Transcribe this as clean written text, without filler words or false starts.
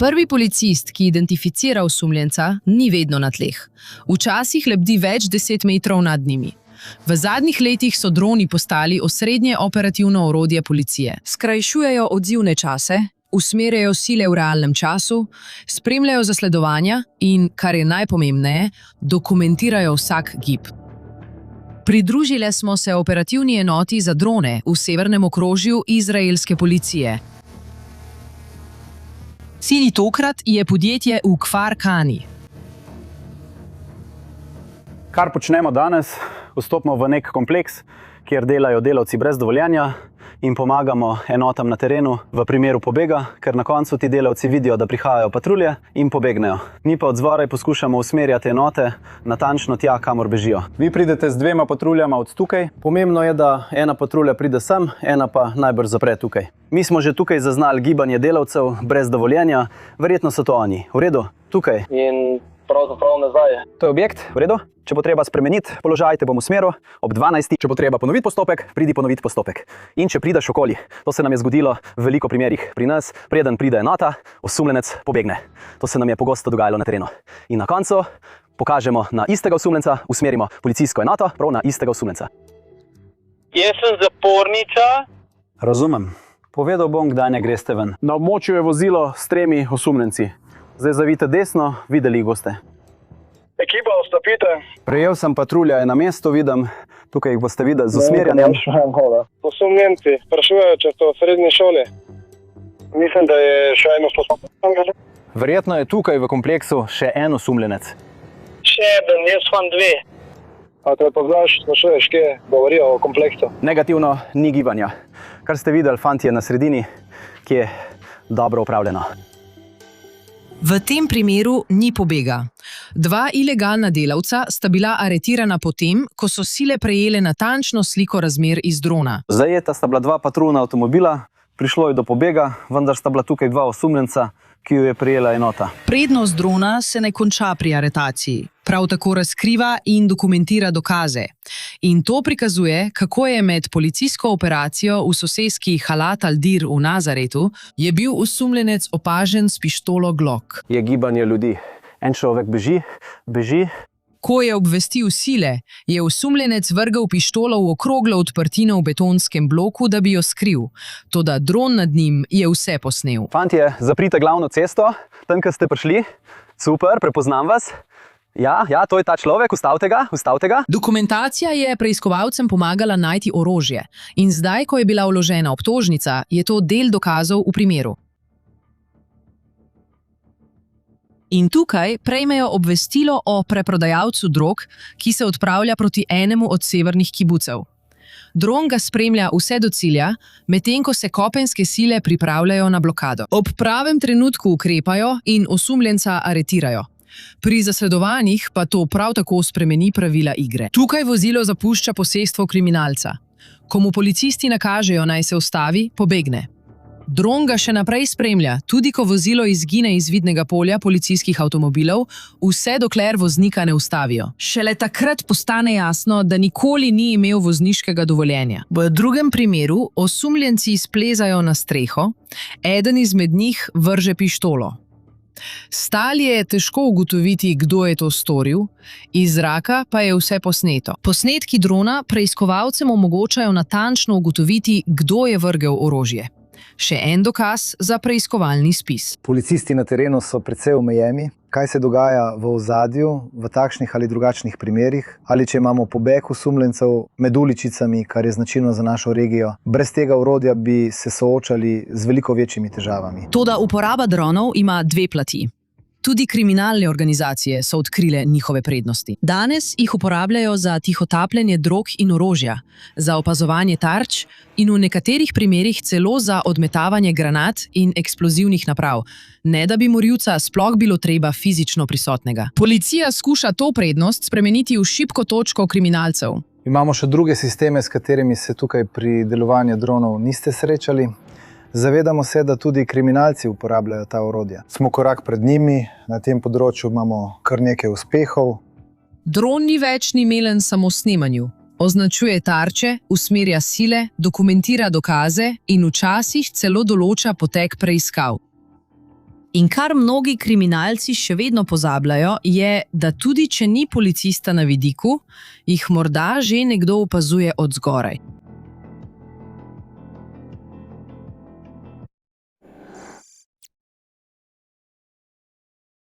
Prvi policist, ki identificira osumljenca, ni vedno na tleh. Včasih lebdi več 10 metrov nad njimi. V zadnjih letih so droni postali osrednje operativno orodje policije. Skrajšujejo odzivne čase, usmerjajo sile v realnem času, spremljajo zasledovanja in, kar je najpomembneje, dokumentirajo vsak gib. Pridružile smo se operativni enoti za drone v severnem okrožju izraelske policije. Cilj tokrat je podjetje v Kfar Kani. Kar počnemo danes, vstopimo v nek kompleks, kjer delajo delavci brez dovoljenja in pomagamo enotam na terenu v primeru pobega, ker na koncu ti delavci vidijo, da prihajajo patrulje in pobegnejo. Mi pa od zvoraj poskušamo usmerjati enote natančno tja, kamor bežijo. Vi pridete z 2 patruljama od tukaj. Pomembno je, da ena patrulja pride sem, ena pa najbrž zapre tukaj. Mi smo že tukaj zaznali gibanje delavcev brez dovoljenja, verjetno so to oni. V redu? Tukaj. In pravzaprav nazaj. To je objekt, v redu? Če bo treba spremeniti položaj, te bom usmeril. Ob 12. Če bo treba ponoviti postopek, pridi ponoviti postopek. In če prideš okoli, to se nam je zgodilo v veliko primerih pri nas, preden pride enota, osumljenec pobegne. To se nam je pogosto dogajalo na terenu. In na koncu pokažemo na istega osumljenca, usmerimo policijsko enoto prav na istega osumljenca. Jaz sem zapornica. Razumem. Povedal bom, kdaj ne greste ven. Na območju je vozilo s 3 osumljenci. Zdaj zavite desno, videli jih boste. Ekipa, vstopite. Prejel sem patrulja, je na mestu, vidim. Tukaj jih boste videli z usmerjanjem. Osumljenci sprašujejo, če ste v srednji šoli. Mislim, da je še eno sposobno. Verjetno je tukaj v kompleksu še en osumljenec. Še eden, jaz vam 2. A te poznaš, sprašuješ, kje govorijo o kompleksu? Negativno, ni gibanja. Kar ste videli, fant je na sredini, ki je dobro upravljeno. V tem primeru ni pobega. 2 ilegalna delavca sta bila aretirana potem, ko so sile prejele natančno sliko razmer iz drona. Zajeta sta bila 2 patruljna avtomobila, prišlo je do pobega, vendar sta bila tukaj 2 osumljenca, ki jo je prijela enota. Prednost drona se ne konča pri aretaciji. Prav tako razkriva in dokumentira dokaze. In to prikazuje, kako je med policijsko operacijo v soseski Halat al-Dir v Nazaretu je bil osumljenec opažen s pištolo Glock. Je gibanje ljudi. En človek beži. Ko je obvestil sile, je osumljenec vrgel pištolo v okroglo odprtino v betonskem bloku, da bi jo skril. Toda dron nad njim je vse posnel. Fantje, zaprite glavno cesto, tam, kjer ste prišli. Super, prepoznam vas. Ja, to je ta človek, ustavite ga. Dokumentacija je preiskovalcem pomagala najti orožje. In zdaj, ko je bila vložena obtožnica, je to del dokazov v primeru. In tukaj prejmejo obvestilo o preprodajalcu drog, ki se odpravlja proti enemu od severnih kibucev. Dron ga spremlja vse do cilja, medtem ko se kopenske sile pripravljajo na blokado. Ob pravem trenutku ukrepajo in osumljenca aretirajo. Pri zasledovanjih pa to prav tako spremeni pravila igre. Tukaj vozilo zapušča posestvo kriminalca. Ko mu policisti nakažejo, naj se ustavi, pobegne. Dron ga še naprej spremlja, tudi ko vozilo izgine iz vidnega polja policijskih avtomobilov, vse dokler voznika ne ustavijo. Šele takrat postane jasno, da nikoli ni imel vozniškega dovoljenja. V drugem primeru osumljenci splezajo na streho, eden izmed njih vrže pištolo. Stali je težko ugotoviti, kdo je to storil, iz zraka pa je vse posneto. Posnetki drona preiskovalcem omogočajo natančno ugotoviti, kdo je vrgel orožje. Še en dokaz za preiskovalni spis. Policisti na terenu so precej omejeni. Kaj se dogaja v ozadju v takšnih ali drugačnih primerih? Ali če imamo pobeg osumljencev med uličicami, kar je značilno za našo regijo. Brez tega orodja bi se soočali z veliko večjimi težavami. Toda uporaba dronov ima 2 plati. Tudi kriminalne organizacije so odkrile njihove prednosti. Danes jih uporabljajo za tihotapljenje drog in orožja, za opazovanje tarč in v nekaterih primerih celo za odmetavanje granat in eksplozivnih naprav, ne da bi morilca sploh bilo treba fizično prisotnega. Policija skuša to prednost spremeniti v šibko točko kriminalcev. Imamo še druge sisteme, s katerimi se tukaj pri delovanju dronov niste srečali. Zavedamo se, da tudi kriminalci uporabljajo ta orodja. Smo korak pred njimi, na tem področju imamo kar nekaj uspehov. Dron ni več nimelen samo snemanju. Označuje tarče, usmerja sile, dokumentira dokaze in včasih celo določa potek preiskav. In kar mnogi kriminalci še vedno pozabljajo, je, da tudi če ni policista na vidiku, jih morda že nekdo opazuje od zgoraj.